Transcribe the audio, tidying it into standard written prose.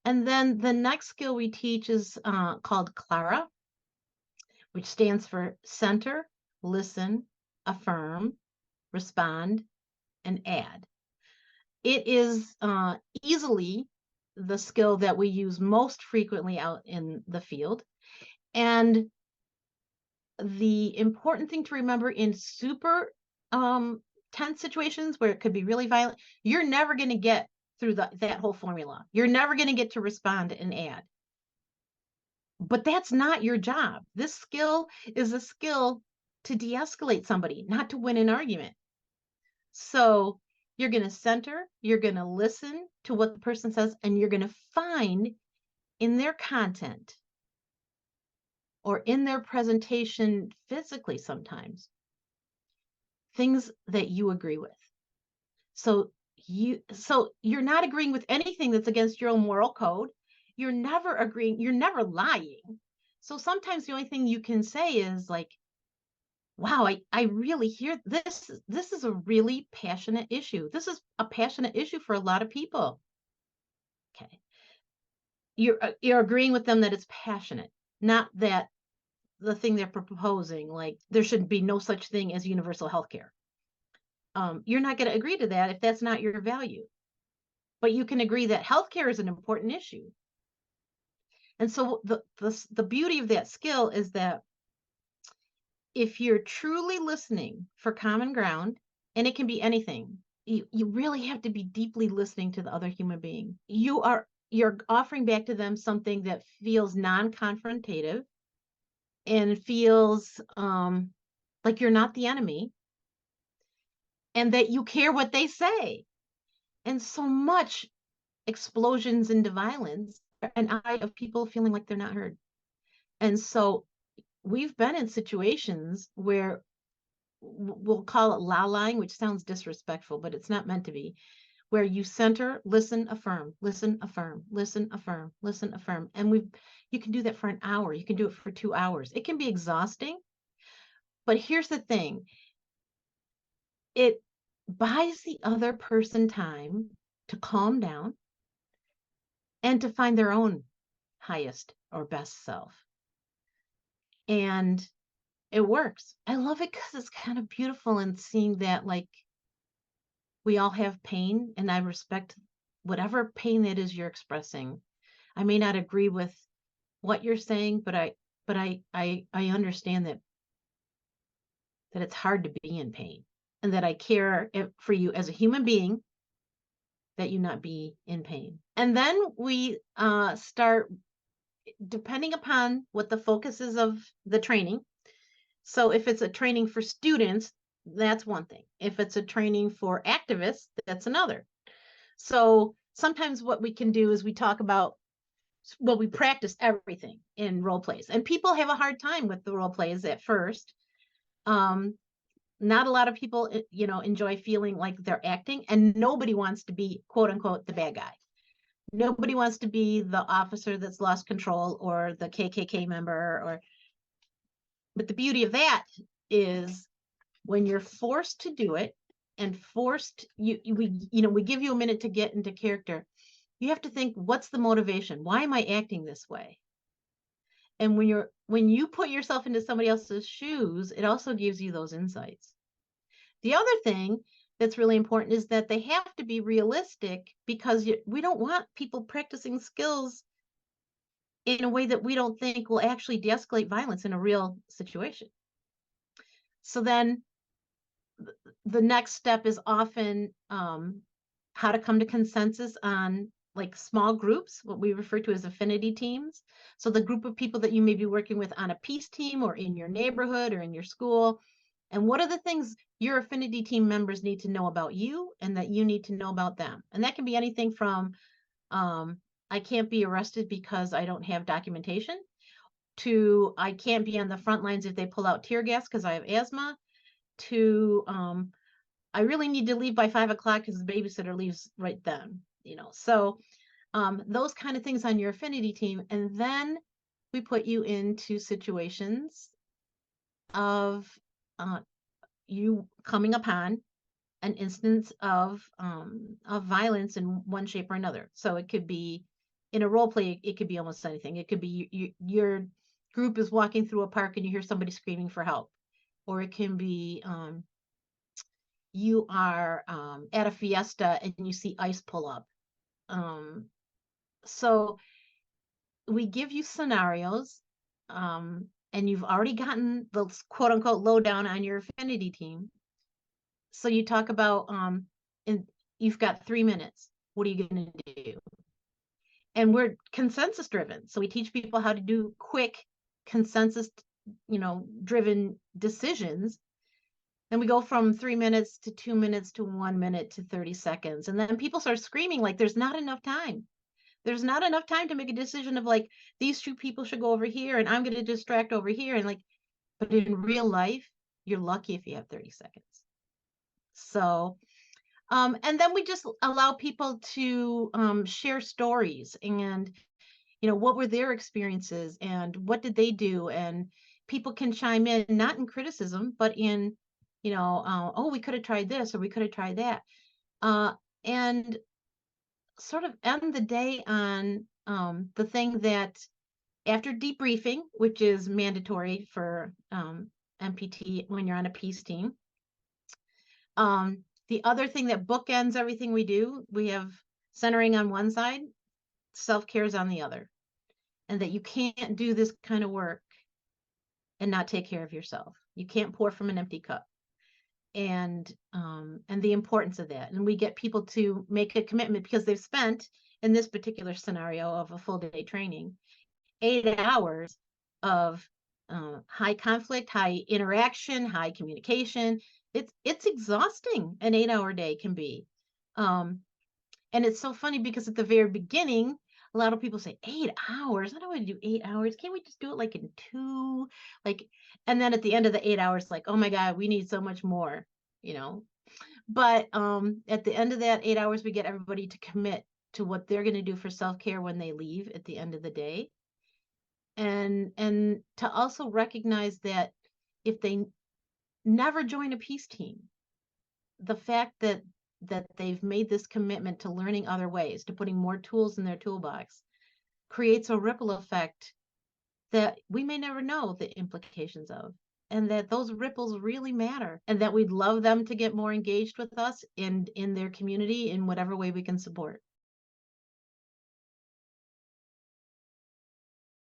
And then the next skill we teach is called CLARA, which stands for center, listen, affirm, respond, and add. It is easily the skill that we use most frequently out in the field. And the important thing to remember in super tense situations where it could be really violent, you're never going to get through that whole formula. You're never going to get to respond and add. But that's not your job. This skill is a skill to de-escalate somebody, not to win an argument. So you're going to center, you're going to listen to what the person says, and you're going to find in their content or in their presentation physically sometimes things that you agree with. So you're not agreeing with anything that's against your own moral code. You're never agreeing, you're never lying. So sometimes the only thing you can say is like, wow, I really hear this. This is a really passionate issue. This is a passionate issue for a lot of people. Okay. You're agreeing with them that it's passionate, not that the thing they're proposing, like there should be no such thing as universal health care. You're not going to agree to that if that's not your value. But you can agree that healthcare is an important issue. And so the beauty of that skill is that if you're truly listening for common ground, and it can be anything, you really have to be deeply listening to the other human being. You're offering back to them something that feels non-confrontative and feels like you're not the enemy and that you care what they say. And so much explosions into violence and of people feeling like they're not heard. And so we've been in situations where we'll call it la-lying, which sounds disrespectful, but it's not meant to be, where you center, listen, affirm, listen, affirm, listen, affirm, listen, affirm. And you can do that for an hour. You can do it for 2 hours. It can be exhausting. But here's the thing. It buys the other person time to calm down and to find their own highest or best self. And it works. I love it because it's kind of beautiful and seeing that like we all have pain, and I respect whatever pain that is you're expressing. I may not agree with what you're saying, but I understand that it's hard to be in pain, and that I care for you as a human being, that you not be in pain. And then we start, depending upon what the focus is of the training. So if it's a training for students, that's one thing. If it's a training for activists, that's another. So sometimes what we can do is we talk about, well, we practice everything in role plays, and people have a hard time with the role plays at first. Not a lot of people, enjoy feeling like they're acting, and nobody wants to be quote unquote the bad guy. Nobody wants to be the officer that's lost control or the KKK member but the beauty of that is when you're forced to do it and we give you a minute to get into character, you have to think, what's the motivation? Why am I acting this way? And when you put yourself into somebody else's shoes, it also gives you those insights. The other thing that's really important is that they have to be realistic, because we don't want people practicing skills in a way that we don't think will actually de-escalate violence in a real situation. So then the next step is often how to come to consensus on like small groups, what we refer to as affinity teams. So the group of people that you may be working with on a peace team or in your neighborhood or in your school. And what are the things your affinity team members need to know about you and that you need to know about them? And that can be anything from I can't be arrested because I don't have documentation, to I can't be on the front lines if they pull out tear gas because I have asthma, to I really need to leave by 5 o'clock because the babysitter leaves right then, So those kind of things on your affinity team. And then we put you into situations of you coming upon an instance of violence in one shape or another. So it could be in a role play, it could be almost anything. It could be your group is walking through a park and you hear somebody screaming for help, or it can be you are at a fiesta and you see ice pull up. Um, so we give you scenarios, and you've already gotten the quote unquote lowdown on your affinity team. So you talk about, and you've got 3 minutes. What are you going to do? And we're consensus driven. So we teach people how to do quick consensus, driven decisions. And we go from 3 minutes to 2 minutes to 1 minute to 30 seconds. And then people start screaming like there's not enough time. There's not enough time to make a decision of like, these two people should go over here and I'm going to distract over here. And like, but in real life, you're lucky if you have 30 seconds. So, and then we just allow people to share stories and, what were their experiences and what did they do? And people can chime in, not in criticism, but in, oh, we could have tried this or we could have tried that. And sort of end the day on the thing that after debriefing, which is mandatory for MPT when you're on a peace team. The other thing that bookends everything we do, we have centering on one side, self-care is on the other, and that you can't do this kind of work and not take care of yourself. You can't pour from an empty cup. And the importance of that. And we get people to make a commitment because they've spent, in this particular scenario of a full day training, 8 hours of high conflict, high interaction, high communication. It's exhausting. An 8-hour day can be. And it's so funny because at the very beginning, a lot of people say 8 hours. I don't want to do 8 hours. Can't we just do it like in 2? Like, and then at the end of the 8 hours, like, oh my God, we need so much more, But at the end of that 8 hours, we get everybody to commit to what they're going to do for self-care when they leave at the end of the day. And to also recognize that if they never join a peace team, the fact that they've made this commitment to learning other ways, to putting more tools in their toolbox, creates a ripple effect that we may never know the implications of, and that those ripples really matter, and that we'd love them to get more engaged with us in their community in whatever way we can support.